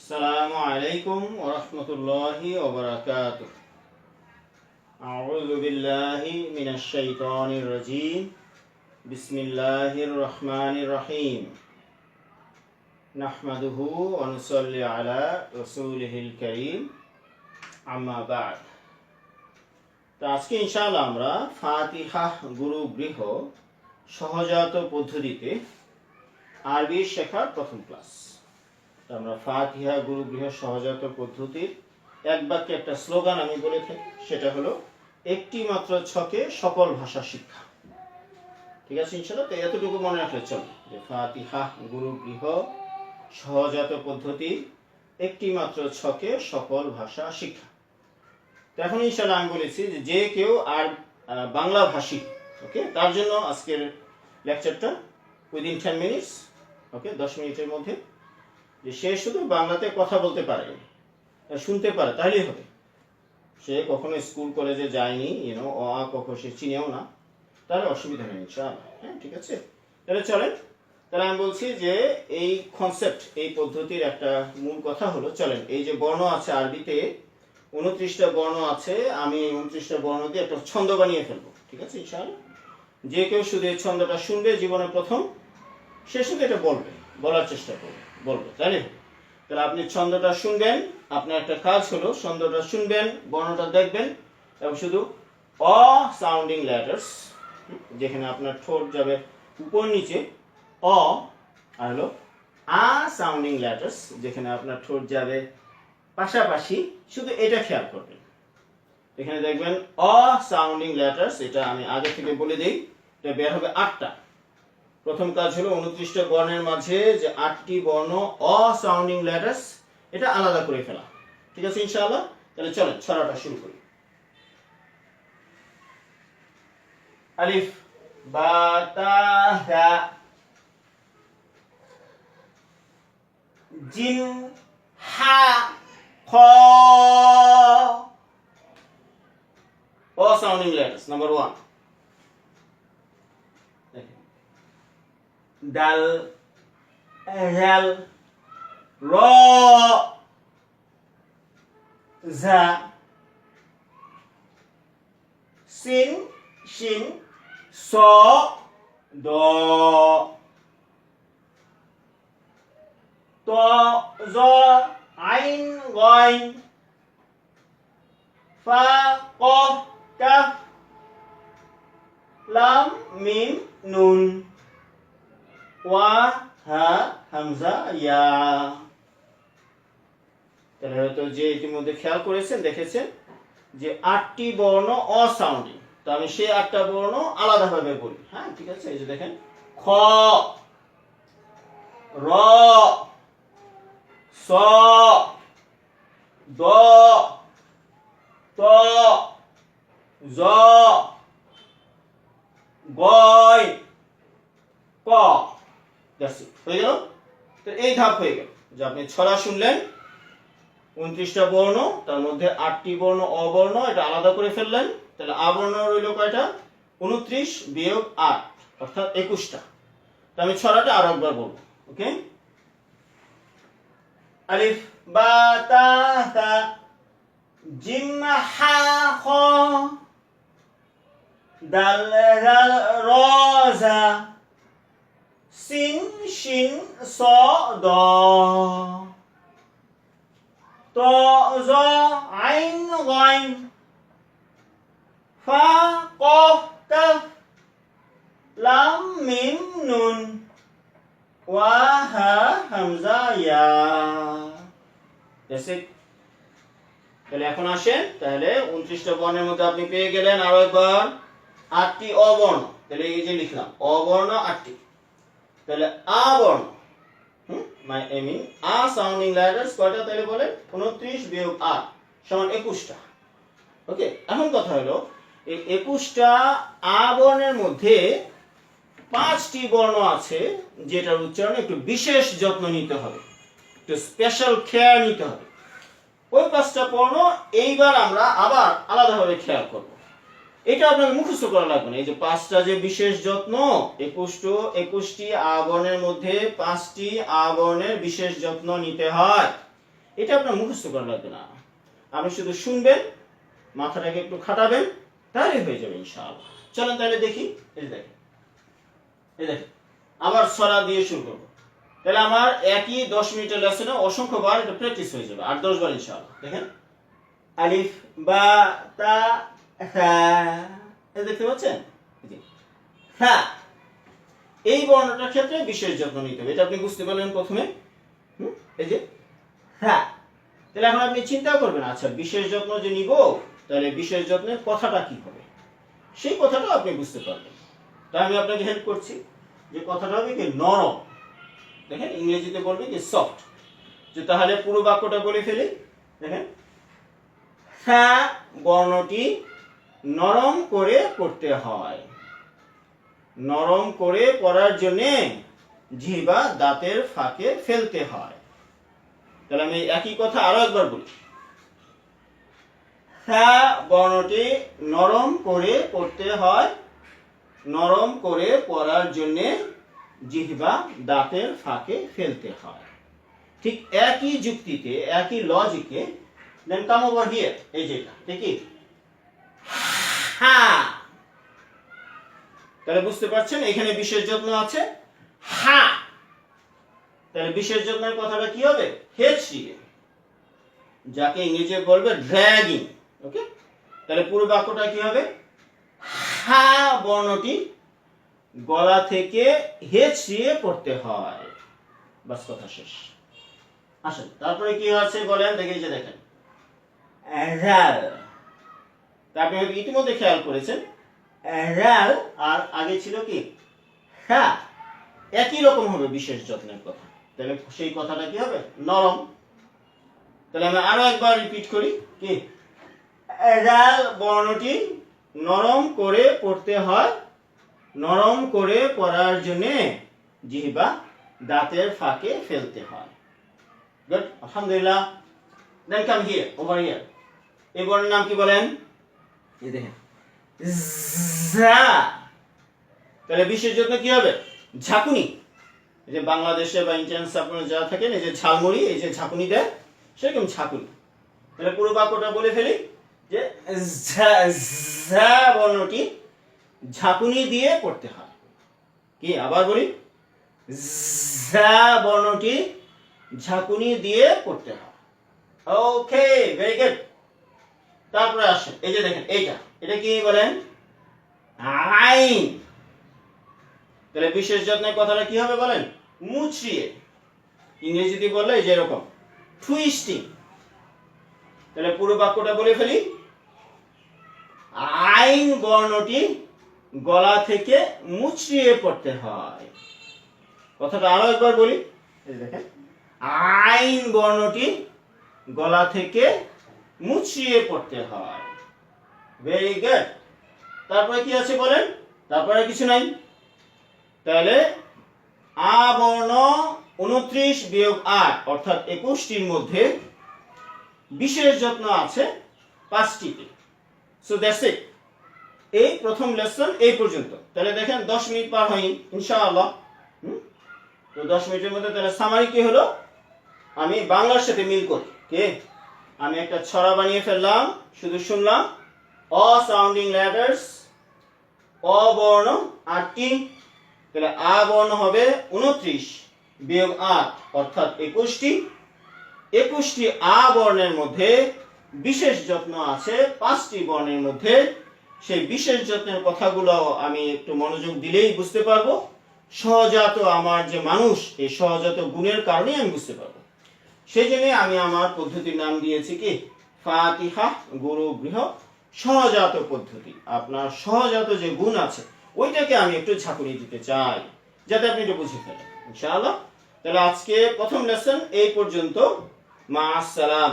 আসসালামু আলাইকুম ওয়া রাহমাতুল্লাহি ওয়া বারাকাতুহু। আউযু বিল্লাহি মিনাশ শাইতানির রাজীম। বিসমিল্লাহির রহমানির রহিম। নাহমাদুহু ওয়া নুসাল্লি আলা রাসূলিহিল কারীম। আম্মা বা'দ। তো আজকে ইনশাআল্লাহ আমরা ফাতিহা গুরু গৃহ সহজাত পদ্ধতিতে আরবি শেখার প্রথম ক্লাস। আমরা ফাতিহা গুরু গৃহ সহজাত পদ্ধতির এক বাক্যে একটা স্লোগান আমি বলে থাকি, সেটা হলো একটি মাত্র ছকে সকল ভাষা শিক্ষা। ঠিক আছে ইনশাআল্লাহ। তো এতটুকু মনে রাখলে চলে যে ফাতিহা গুরু গৃহ সহজাত পদ্ধতি একটি মাত্র ছকে সকল ভাষা শিক্ষা। তো এখন ইনশাআল্লাহ আমি বলেছি যে কেউ আর বাংলা ভাষী, ওকে, তার জন্য আজকের লেকচারটা উইদিন 10 মিনিটস, ওকে, 10 মিনিটের মধ্যে যে সে শুধু বাংলাতে কথা বলতে পারে, শুনতে পারে, তাহলেই হবে। সে কখনো স্কুল কলেজে যায়নি, অ আ ক খ সে চিনেও না, তাহলে অসুবিধা নেই ইনশাআল্লাহ। হ্যাঁ, ঠিক আছে। তাহলে চলেন, তাহলে আমি বলছি যে এই কনসেপ্ট, এই পদ্ধতির একটা মূল কথা হলো, চলেন এই যে বর্ণ আছে আরবিতে 29টা বর্ণ আছে, আমি 29টা বর্ণ দিয়ে একটা ছন্দ বানিয়ে ফেলবো। ঠিক আছে ইনশাআল্লাহ। যে কেউ শুধু এই ছন্দটা শুনবে জীবনে প্রথম, সে শুধু এটা বলবে, বলার চেষ্টা করবে, বলবে, তাই না? তাহলে আপনি ছন্দটা শুনবেন, আপনার একটা কাজ হলো ছন্দটা শুনবেন, বর্ণটা দেখবেন এবং শুধু অ সাউন্ডিং লেটার্স, যেখানে আপনার ঠোঁট যাবে উপর নিচে অ, আর হলো আ সাউন্ডিং লেটার্স, যেখানে আপনার ঠোঁট যাবে পাশাপাশি, শুধু এটা খেয়াল করবেন। এখানে দেখবেন অ সাউন্ডিং লেটার্স, এটা আমি আগে থেকে বলে দিই, এটা বের হবে 8টা। প্রথম কাজ হলো 29টা বর্ণের মাঝে যে 8টি বর্ণ অ সাউন্ডিং লেটার্স, এটা আলাদা করে ফেলা। ঠিক আছে ইনশাআল্লাহ। তাহলে চলেন ছড়াটা শুরু করি। আলিফ বা তা হা, জিম হা খ, অ সাউন্ডিং লেটার্স নাম্বার 1। দাল ঝাল র ঝা, সিন শিন স দ, ত জ আইন গইন, ফা কফ কাফ, লাম মিম নুন, ওয়া হা হামজা ইয়া। তাহলে হয়তো যে ইতিমধ্যে খেয়াল করেছেন, দেখেছেন যে 8টি বর্ণ অ সাউন্ডিং, তো আমি সেই 8টা বর্ণ আলাদাভাবে বলি। হ্যাঁ, ঠিক আছে। এই যে দেখেন খ, র, স, দ, ত, জ, গয়, ক। হয়ে গেল। তো এই ধাপ হয়ে গেল যে আপনি ছড়া শুনলেন, 29টা বর্ণ, তার মধ্যে 8টি বর্ণ অবর্ণ, এটা আলাদা করে ফেললেন। তাহলে আবর্ণ রইল কয়টা? 29 বিয়োগ 8, অর্থাৎ 21টা। তো আমি ছড়াটা আরো একবার বলবো, ওকে। আলিফ বা তা সা, জিম হা খ, দাল জাল র ঝা, সিন শিন স দ, ত জ আইন গইন, ফা কফ কাফ, লাম মিম নুন, ওয়া হা হামজা ইয়া। তাহলে এখন আসেন, তাহলে 29টা বর্ণের মধ্যে আপনি পেয়ে গেলেন আরো একবার 8টি অবর্ণ। তাহলে এই যে লিখলাম অবর্ণ 8টি। তাহলে আ বর্ণ, আই মিন আ সাউন্ডিং লেটার্স কয়টা? তাহলে বলেন 29 বিয়োগ 8 সমান 21টা। ওকে। এখন কথা হলো এই 21টা আ বর্ণের মধ্যে 5টি বর্ণ আছে যেটার উচ্চারণে একটু বিশেষ যত্ন নিতে হবে, একটু স্পেশাল কেয়ার নিতে হবে। ওই 5টা বর্ণ এইবার আমরা আবার আলাদাভাবে খেয়াল করব। এটা আপনাকে মুখস্থ করা লাগবে না। এই যে 5টা যে বিশেষ যত্ন, 21টি আবর্ণের মধ্যে 5টি আবর্ণের বিশেষ যত্ন নিতে হয়। এটা আপনার মুখস্থ করা লাগবে না, আপনি শুধু শুনবেন, মাথাটাকে একটু খাটাবেন, তাহলে হয়ে যাবে ইনশাআল্লাহ। চলেন তাহলে দেখি। এই দেখেন, এই দেখেন, আবার ছড়া দিয়ে শুরু করবো। তাহলে আমার একই 10 মিনিটের লেসনে অসংখ্য বার এটা প্র্যাকটিস হয়ে যাবে, 8-10 বার ইনশাআল্লাহ। দেখেন, আলিফ বা তা হ্যাঁ, দেখতে পাচ্ছেন? হ্যাঁ, এই বর্ণটার ক্ষেত্রে বিশেষ যত্ন নিতে হবে, এটা আপনি বুঝতে পারলেন প্রথমে। এই যে হ্যাঁ, তাহলে এখন আপনি চিন্তা করবেন, আচ্ছা বিশেষ যত্ন যে নিব, তাহলে বিশেষ যত্নের কথাটা কি হবে, সেই কথাটা আপনি বুঝতে পারবেন। তাই আমি আপনাকে হেল্প করছি, যে কথাটা হবে কি নরম। দেখেন ইংরেজিতে বলবে কি সফট। যে তাহলে পুরো বাক্যটা বলে ফেলি। দেখেন, হ্যাঁ বর্ণটি নরম করে পড়তে হয়, নরম করে পড়ার জন্য জিহ্বা দাঁতের ফাঁকে ফেলতে হয়। তাহলে আমি একই কথা আরো একবার বলি, হ্যাঁ বর্ণটি নরম করে পড়তে হয়, নরম করে পড়ার জন্য জিহ্বা দাঁতের ফাঁকে ফেলতে হয়। ঠিক একই যুক্তিতে, একই লজিকে, দেন কাম ওভার হিয়ার, এই যেটা ঠিকই হ্যাঁ। তাহলে বুঝতে পারছেন এখানে বিশেষ যত্ন আছে হ্যাঁ। তাহলে বিশেষ যত্নের কথাটা কি হবে? হেডশিয়ে, যাকে ইংরেজি বলবে ড্র্যাগিং। ওকে, তাহলে পুরো বাক্যটা কি হবে? হ্যাঁ বর্ণটি গলা থেকে হেঁচড়িয়ে পড়তে হয়। বাস, কথা শেষ। আসেন তারপরে কি আছে বলেন দেখি। যে দেখেন র্যাল, আপনি হয়তো ইতিমধ্যে খেয়াল করেছেন র্যাল আর আগে ছিল কি হ্যাঁ, একই রকম হবে বিশেষ যত্নের কথা। তাহলে সেই কথাটা কি হবে? নরম। তাহলে আমি আরো একবার রিপিট করি, কি র্যাল বর্ণটি নরম করে পড়তে হয়, নরম করে পড়ার জন্য জিহ্বা দাঁতের ফাঁকে ফেলতে হয়। গুড, আলহামদুলিল্লাহ। দেন কাম হিয়ার, ওভার হিয়ার। এই বর্ণের নাম কি বলেন? এই দেখেন যা। তাহলে বিশেষ যত্ন কি হবে? ঝাঁকুনি। এই যে বাংলাদেশে বা ইন্টারন্যাশনাল আপনারা যারা থাকেন, এই যে ঝালমুড়ি, এই যে ঝাঁকুনি দেয়, সেরকম ঝাঁকুনি। তাহলে পুরো বাক্যটা বলে ফেলি, যে যা বর্ণটি ঝাঁকুনি দিয়ে পড়তে হয়। কি আবার বলি? যা বর্ণটি ঝাঁকুনি দিয়ে পড়তে হয়। ওকে, ভেরি গুড। তারপরে আসেন, এই যে দেখেন এইটা, এটা কি বলেন? আইন। তাহলে বিশেষ যত্নের কথাটা কি হবে বলেন? মুচড়িয়ে। ইংরেজিতে বললে যে এরকম টুইস্টিং। তাহলে পুরো বাক্যটা বলে ফেলি, আইন বর্ণটি গলা থেকে মুচড়িয়ে পড়তে হয়। কথাটা আরো একবার বলি, দেখেন আইন বর্ণটি গলা থেকে মুচড়িয়ে পড়তে হয়। Very good. তারপরে কি আছে বলেন? তারপরে কিছু নাই। তাহলে আ বর্ণ 29 বিয়োগ 8 অর্থাৎ 21টির মধ্যে বিশেষ যত্ন আছে 5টিতে। So that's it. এই প্রথম লেসন এই পর্যন্ত। তাহলে দেখেন 10 মিনিট পার হয়নি ইনশাআল্লাহ। তো 10 মিনিটের মধ্যে তাহলে সামারি কি হলো? আমি বাংলার সাথে মিল করি। কে আমি একটা ছড়া বানিয়ে ফেললাম, শুধু শুনলাম অ সাউন্ডিং লেটার্স, অ বর্ণ 8টি। তাহলে আ বর্ণ হবে 29 বিয়োগ 8 অর্থাৎ 21টি। 21টি আ বর্ণের মধ্যে বিশেষ যত্ন আছে 5টি বর্ণের মধ্যে। সেই বিশেষ যত্নের কথাগুলো আমি একটু মনোযোগ দিলেই বুঝতে পারবো। সহজাত আমার যে মানুষ, এই সহজাত গুণের কারণেই আমি বুঝতে পারবো। সেই জন্য আমি আমার পদ্ধতির নাম দিয়েছি কি ফাতিহা গুরু গৃহ সহজাত পদ্ধতি। আপনার সহজাত যে গুণ আছে ওইটাকে আমি একটু ঝাঁকুনি দিতে চাই, যাতে আপনি এটা বুঝে ফেলেন ইনশাআল্লাহ। তাহলে আজকে প্রথম লেসন এই পর্যন্ত। মা আসসালাম।